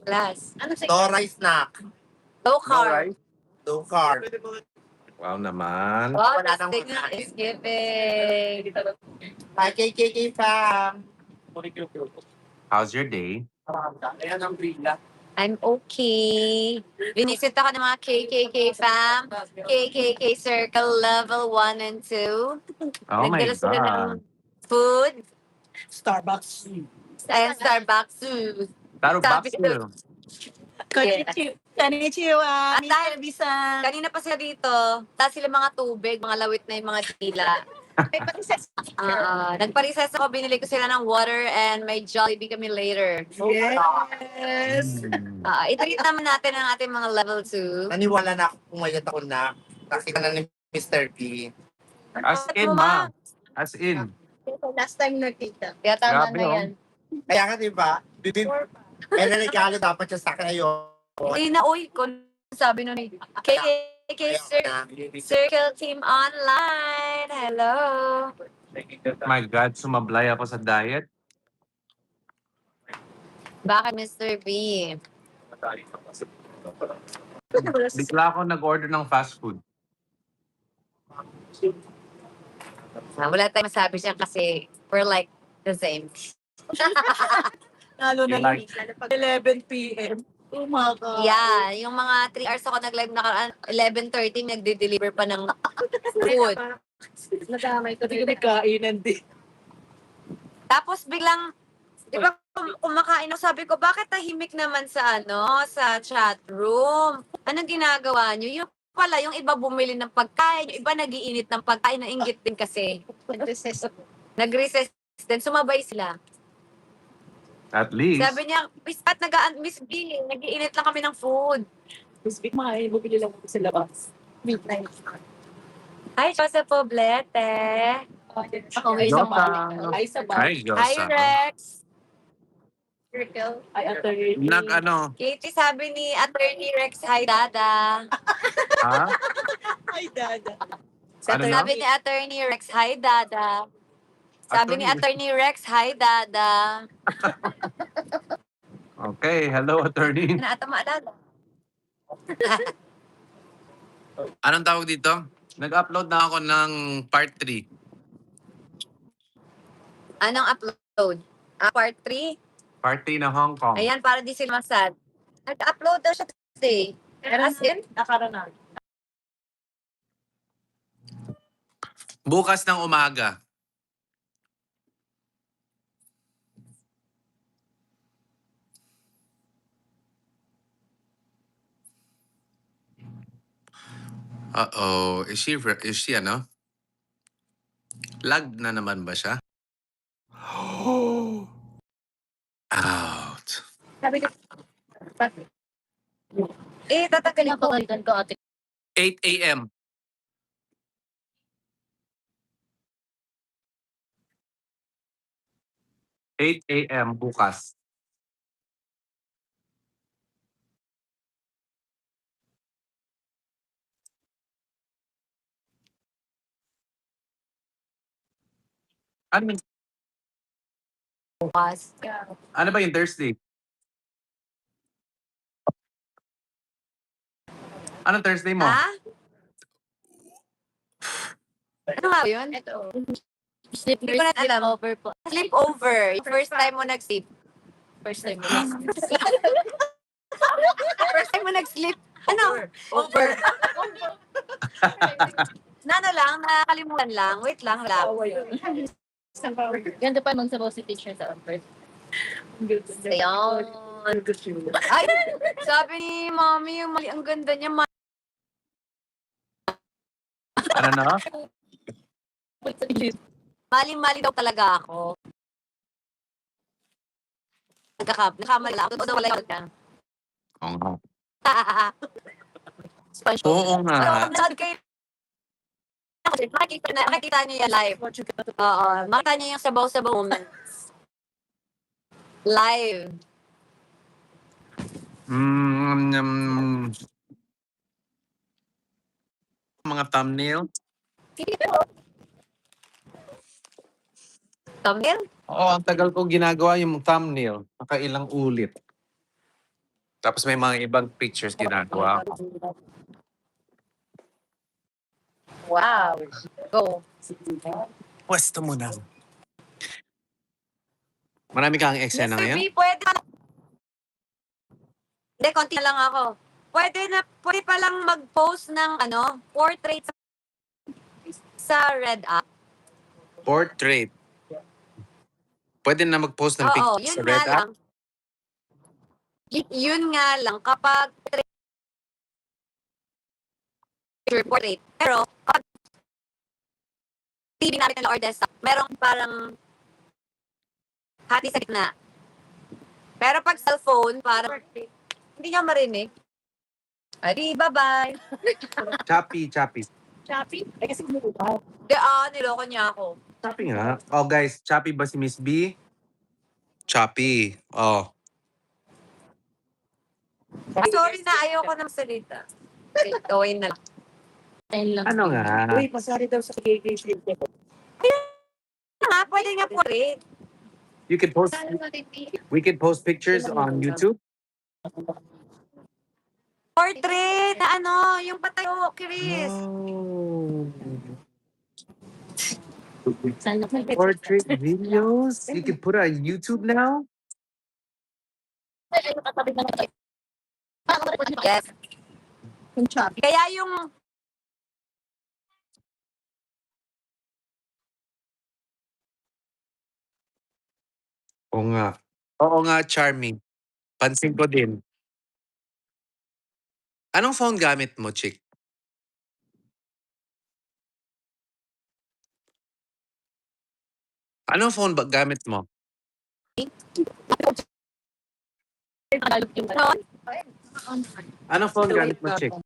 Plus. Ano sa No rice snack. Low No carb. rice? No carb. Wow naman. Wow, Wala the nang signal makain. is giving. Hi, KKK fam. How's your day? Ayan ang villa. I'm okay. Binisit ako ng mga KKK fam. KKK Circle Level 1 and 2. Oh my Nagdala sila ng God. food. Starbucks. Ayan, Starbucks. Starbucks Sabi yun. At Konnichiwa. dahil Misa-bisa. kanina pa sila dito, tapos sila mga tubig, mga lawit na yung mga dila. May pag-isa. Nagpa-recess ako, binili ko sila ng water and may Jollibee kami later. Yes. Mm. I-treat naman natin ang ating mga level 2. Naniwala na ako, pumayat ako na nakita na ni Mr. P. As in, ma. As in. Last time nakita. Kaya tama Grabe, na oh. yan. Kaya nga diba, may naregalo dapat siya sa akin ngayon. Hindi na, uy, kung sabi nun eh, KKK Circle Team Online. Hello. My God, sumablay ako sa diet. Bakit Mr. B? Bigla ako nag-order ng fast food. Wala tayong masabi siya kasi we're like the same. Lalo You na like- pag 11 p.m. Umaga. Yeah, yung mga 3 hours ako nag-live nakaraan, 11:30 nagde-deliver pa ng food. Nadamay ko. Hindi ko nagkainan din. Tapos biglang, di ba kumakain ako, sabi ko, bakit tahimik naman sa sa chat room? Anong ginagawa niyo? Yung pala, yung iba bumili ng pagkain, yung iba nagiinit ng pagkain, nainggit din kasi. Nag-recess din, sumabay sila. At least. Sabi niya, Miss B, nagiinit lang kami ng food. Miss Vic, bumili lang ako sa labas. Midnight. Hi, Joseph Poblete. Ako may Yosa. isang ay sa bar. Hi, Hi, Yosa. Rex. Circle. Ay, attorney. Katie, sabi ni Attorney Rex, hi, Dada. Ha? Ay, dada. Ano na? Sabi ni Attorney Rex, hi, Dada. Sabi ni Attorney- Attorney Rex, hi, Dada. Okay, hello, attorney. Na ata maalala. Anong tawag dito? Nag-upload na ako ng part 3. Anong upload? Part 3? Part 3 na Hong Kong. Ayan, para di sila masad. Nag-upload daw siya today. As in? Nakaranan. Bukas ng umaga. Uh-oh. Is she ano? Lag na naman ba siya? Out. Sabi ko, Tatanggalin ko. pinapalitan ko ate. 8 a.m. 8 a.m. bukas. Ano, Bukas. ano ba yung Thursday? Anong Thursday mo? Ha? Ano nga yun? Ito. Hindi ko na alam. Over po. Sleepover. Yung first time mo nag-sleep. First time mo. First time mo nag-sleep. Ano? Over. Nano lang, nakakalimutan lang. Wait lang. Ganda pa nung sa si teacher sa offer. Ayun. Ay, sabi ni Mami, yung mali ang ganda niya. Ano na? Mali-mali daw talaga ako. Nagkamali lang. Totoo wala yun ka. Oo nga. SpongeBob. Oo nga. Pero kung kayo, makikita niyo yung live. Oo, makita niyo yung sabaw-sabaw moments. Live. Mga thumbnail. Thumbnail? Oo, ang tagal ko ginagawa yung thumbnail. Nakailang ulit. Tapos may mga ibang pictures ginagawa ako. Wow. Go. Pwesto mo na. Marami kang eksena Mr. ngayon? B, pwede pa lang. Hindi, konti na lang ako. Pwede pa lang mag-post ng portrait sa Red App. Portrait. Pwede na mag-post ng Oo, pictures yun sa nga Red App? lang. Yun nga lang kapag portrait. Pero kapag TV namin or desktop, merong parang hati sa gitna. Pero pag cellphone, parang hindi niya marinig. Adi, bye-bye. Choppy. Shopee? Ay, kasi kumukuha. Niloko niya ako. Choppy nga. Oh guys, choppy ba si Miss B? Choppy. Oh. Sorry na, ayoko ng salita. Okay, gawin na lang. Ayun lang. Ano nga? Uy, pasari daw sa KK. Pwede nga portrait. You can post, we can post pictures on YouTube. Portrait na yung patayo, Chris. Oh. Sana Portrait videos? You can put it on YouTube now? Yes. Kaya yung Oo nga. Oo nga, charming. Pansin ko din. Anong phone gamit mo, chick? Anong phone ba gamit mo? Tagalog yung no, Anong phone gamit mo, chick?